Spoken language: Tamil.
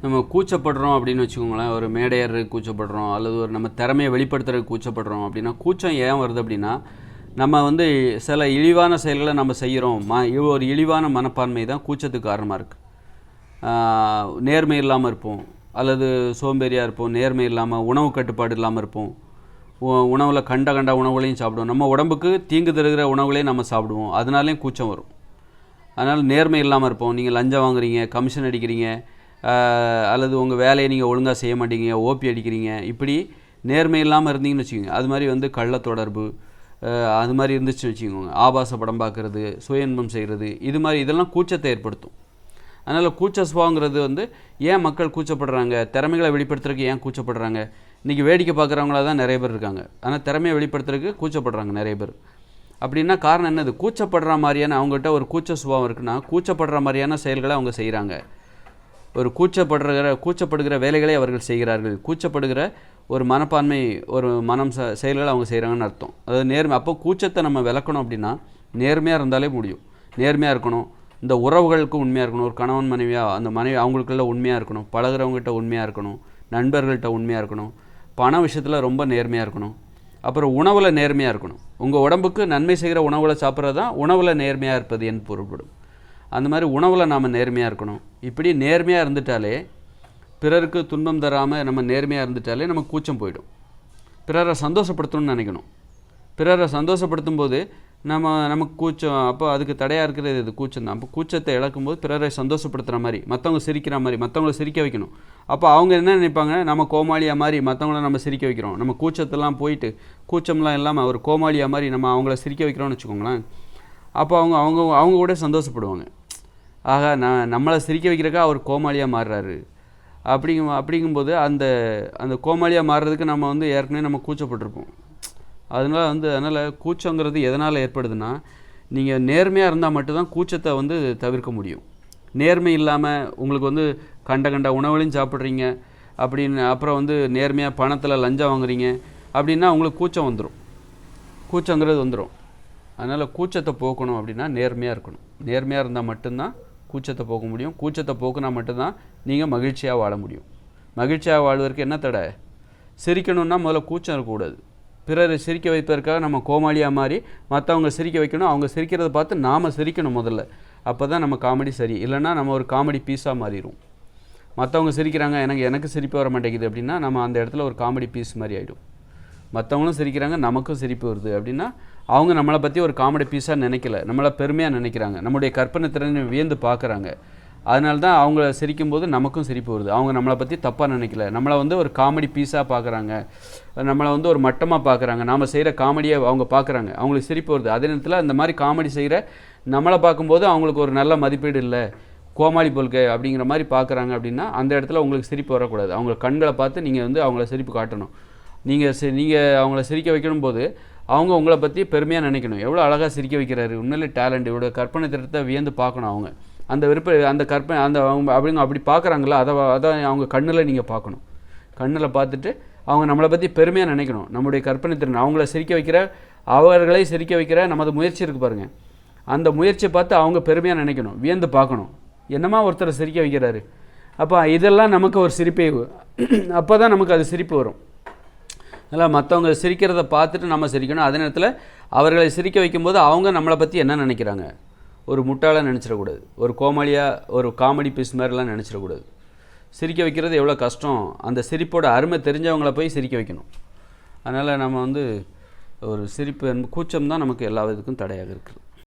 நம்ம கூச்சப்படுறோம் அப்படின்னு வச்சுக்கோங்களேன். ஒரு மேடையேறதுக்கு கூச்சப்படுறோம், அல்லது ஒரு நம்ம திறமையை வெளிப்படுத்துறதுக்கு கூச்சப்படுறோம் அப்படின்னா, கூச்சம் ஏன் வருது அப்படின்னா, நம்ம வந்து சில இழிவான செயல்களை நம்ம செய்கிறோம். ஒரு இழிவான மனப்பான்மை தான் கூச்சத்துக்கு காரணமாக இருக்குது. நேர்மை இல்லாமல் இருப்போம், அல்லது சோம்பேறியாக இருப்போம், நேர்மை இல்லாமல், உணவு கட்டுப்பாடு இல்லாமல் இருப்போம், உணவில் கண்ட உணவுகளையும் சாப்பிடுவோம், நம்ம உடம்புக்கு தீங்கு தருகிற உணவுகளையும் நம்ம சாப்பிடுவோம், அதனாலேயும் கூச்சம் வரும். அதனால் நேர்மை இல்லாமல் இருப்போம். நீங்கள் லஞ்சம் வாங்குறீங்க, கமிஷன் அடிக்கிறீங்க, அல்லது உங்கள் வேலையை நீங்கள் ஒழுங்காக செய்ய மாட்டீங்க, ஓபி அடிக்கிறீங்க, இப்படி நேர்மை இல்லாமல் இருந்தீங்கன்னு வச்சுக்கோங்க. அது மாதிரி வந்து கள்ள தொடர்பு அது மாதிரி இருந்துச்சுன்னு வச்சுக்கோங்க. ஆபாச படம் பார்க்குறது, சுய இன்பம் செய்கிறது, இது மாதிரி இதெல்லாம் கூச்சத்தை ஏற்படுத்தும். அதனால் கூச்ச சுபாவங்கிறது வந்து ஏன் மக்கள் கூச்சப்படுறாங்க, திறமைகளை வெளிப்படுத்துறதுக்கு ஏன் கூச்சப்படுறாங்க? இன்றைக்கி வேடிக்கை பார்க்குறவங்களா தான் நிறைய பேர் இருக்காங்க. ஆனால் திறமையை வெளிப்படுத்துறதுக்கு கூச்சப்படுறாங்க நிறைய பேர். அப்படின்னா காரணம் என்னது? கூச்சப்படுற மாதிரியான அவங்ககிட்ட ஒரு கூச்ச சுபாவம் இருக்குன்னா, கூச்சப்படுற மாதிரியான செயல்களை அவங்க செய்கிறாங்க. ஒரு கூச்சப்படுகிற வேலைகளை அவர்கள் செய்கிறார்கள். கூச்சப்படுகிற ஒரு மனப்பான்மை, ஒரு செயல்களை அவங்க செய்கிறாங்கன்னு அர்த்தம். அதாவது நேர்மை. அப்போ கூச்சத்தை நம்ம விளக்கணும் அப்படின்னா நேர்மையாக இருந்தாலே முடியும். நேர்மையாக இருக்கணும், இந்த உறவுகளுக்கு உண்மையாக இருக்கணும். ஒரு கணவன் மனைவியாக அந்த மனைவி அவங்களுக்குள்ள உண்மையாக இருக்கணும், பழகிறவங்ககிட்ட உண்மையாக இருக்கணும், நண்பர்கள்ட்ட உண்மையாக இருக்கணும், பண விஷயத்தில் ரொம்ப நேர்மையாக இருக்கணும். அப்புறம் உணவில் நேர்மையாக இருக்கணும். உங்கள் உடம்புக்கு நன்மை செய்கிற உணவுகளை சாப்பிட்றது தான் உணவில் நேர்மையாக இருப்பது என்று பொருள்படும். அந்த மாதிரி உணவில் நாம் நேர்மையாக இருக்கணும். இப்படி நேர்மையாக இருந்துட்டாலே, பிறருக்கு துன்பம் தராமல் நம்ம நேர்மையாக இருந்துட்டாலே நமக்கு கூச்சம் போயிடும். பிறரை சந்தோஷப்படுத்தணும்னு நினைக்கணும். பிறரை சந்தோஷப்படுத்தும் போது நமக்கு கூச்சம், அப்போ அதுக்கு தடையாக இருக்கிறது இது கூச்சம் தான். அப்போ கூச்சத்தை இழக்கும்போது பிறரை சந்தோஷப்படுத்துகிற மாதிரி, மற்றவங்க சிரிக்கிற மாதிரி, மற்றவங்கள சிரிக்க வைக்கணும். அப்போ அவங்க என்ன நினைப்பாங்க, நம்ம கோமாளியாக மாதிரி மற்றவங்கள நம்ம சிரிக்க வைக்கிறோம். நம்ம கூச்சத்தெல்லாம் போயிட்டு, கூச்சம்லாம் இல்லாமல் ஒரு கோமாளியாக மாதிரி நம்ம அவங்கள சிரிக்க வைக்கிறோம்னு வச்சுக்கோங்களேன். அப்போ அவங்க கூட சந்தோஷப்படுவாங்க. ஆக நம்மளை சிரிக்க வைக்கிறக்கா அவர் கோமாளியாக மாறுறாரு அப்படிங்கும்போது அந்த கோமாளியாக மாறுறதுக்கு நம்ம வந்து ஏற்கனவே நம்ம கூச்சப்பட்டிருப்போம். அதனால் கூச்சங்கிறது எதனால் ஏற்படுதுன்னா, நீங்கள் நேர்மையாக இருந்தால் மட்டும்தான் கூச்சத்தை வந்து தவிர்க்க முடியும். நேர்மை இல்லாமல் உங்களுக்கு வந்து கண்ட உணவுகளையும் சாப்பிட்றீங்க அப்படின்னு, அப்புறம் வந்து நேர்மையாக பணத்தில் லஞ்சம் வாங்குறீங்க அப்படின்னா உங்களுக்கு கூச்சம் வந்துடும். கூச்சங்கிறது வந்துடும். அதனால் கூச்சத்தை போக்கணும் அப்படின்னா நேர்மையாக இருக்கணும். நேர்மையாக இருந்தால் மட்டும்தான் கூச்சத்தை போக்க முடியும். கூச்சத்தை போக்குனா மட்டும்தான் நீங்கள் மகிழ்ச்சியாக வாழ முடியும். மகிழ்ச்சியாக வாழ்வதற்கு என்ன தடை? சிரிக்கணும்னா முதல்ல கூச்சம் இருக்கக்கூடாது. பிறரை சிரிக்க வைப்பதற்காக நம்ம கோமாளியாக மாறி மற்றவங்க சிரிக்க வைக்கணும். அவங்க சிரிக்கிறத பார்த்து நாம் சிரிக்கணும் முதல்ல. அப்போ தான் நம்ம காமெடி சரி. இல்லைன்னா நம்ம ஒரு காமெடி பீஸாக மாறிடும். மற்றவங்க சிரிக்கிறாங்க, எனக்கு சிரிப்பு வர மாட்டேங்குது அப்படின்னா நம்ம அந்த இடத்துல ஒரு காமெடி பீஸ் மாதிரி ஆகிடும். மற்றவங்களும் சிரிக்கிறாங்க, நமக்கும் சிரிப்பு வருது அப்படின்னா அவங்க நம்மளை பற்றி ஒரு காமெடி பீஸாக நினைக்கல, நம்மளை பெருமையாக நினைக்கிறாங்க, நம்முடைய கற்பனை திறனை வியந்து பார்க்குறாங்க. அதனால தான் அவங்க சிரிக்கும்போது நமக்கும் சிரிப்பு வருது. அவங்க நம்மளை பற்றி தப்பாக நினைக்கல, நம்மளை வந்து ஒரு காமெடி பீஸாக பார்க்குறாங்க, நம்மளை வந்து ஒரு மட்டமாக பார்க்குறாங்க, நாம் செய்கிற காமெடியை அவங்க பார்க்குறாங்க, அவங்களுக்கு சிரிப்பு வருது. அதே நேரத்தில் இந்த மாதிரி காமெடி செய்கிற நம்மளை பார்க்கும்போது அவங்களுக்கு ஒரு நல்ல மதிப்பீடு இல்லை, கோமாளி போல்க அப்படிங்கிற மாதிரி பார்க்குறாங்க அப்படின்னா அந்த இடத்துல உங்களுக்கு சிரிப்பு வரக்கூடாது. அவங்க கண்களை பார்த்து நீங்கள் வந்து அவங்கள சிரிப்பு காட்டணும். நீங்கள் அவங்கள சிரிக்க வைக்கணும் போது அவங்க உங்களை பற்றி பெருமையாக நினைக்கணும். எவ்வளோ அழகாக சிரிக்க வைக்கிறாரு, உண்மையிலே டேலண்ட், இவ்வளோ கற்பனை திட்டத்தை வியந்து பார்க்கணும். அவங்க அந்த கற்பனை அவங்க அப்படி பார்க்குறாங்களா, அதை அவங்க கண்ணில் நீங்கள் பார்க்கணும். கண்ணில் பார்த்துட்டு அவங்க நம்மளை பற்றி பெருமையாக நினைக்கணும். நம்முடைய கற்பனை திறன் அவங்கள சிரிக்க வைக்கிற, அவர்களை சிரிக்க வைக்கிற நமது முயற்சி இருக்குது பாருங்கள், அந்த முயற்சியை பார்த்து அவங்க பெருமையாக நினைக்கணும், வியந்து பார்க்கணும். என்னமா ஒருத்தரை சிரிக்க வைக்கிறாரு, அப்போ இதெல்லாம் நமக்கு ஒரு சிரிப்பை, அப்போ தான் நமக்கு அது சிரிப்பு வரும். அதனால் மற்றவங்க சிரிக்கிறத பார்த்துட்டு நம்ம சிரிக்கணும். அதே நேரத்தில் அவர்களை சிரிக்க வைக்கும்போது அவங்க நம்மளை பற்றி என்ன நினைக்கிறாங்க, ஒரு முட்டாளாக நினச்சிடக்கூடாது, ஒரு கோமாளியாக ஒரு காமெடி பீஸ் மாதிரிலாம் நினச்சிடக்கூடாது. சிரிக்க வைக்கிறது எவ்வளோ கஷ்டம், அந்த சிரிப்போட அருமை தெரிஞ்சவங்கள போய் சிரிக்க வைக்கணும். அதனால் நம்ம வந்து ஒரு கூச்சம் தான் நமக்கு எல்லா இதுக்கும் தடையாக இருக்குது.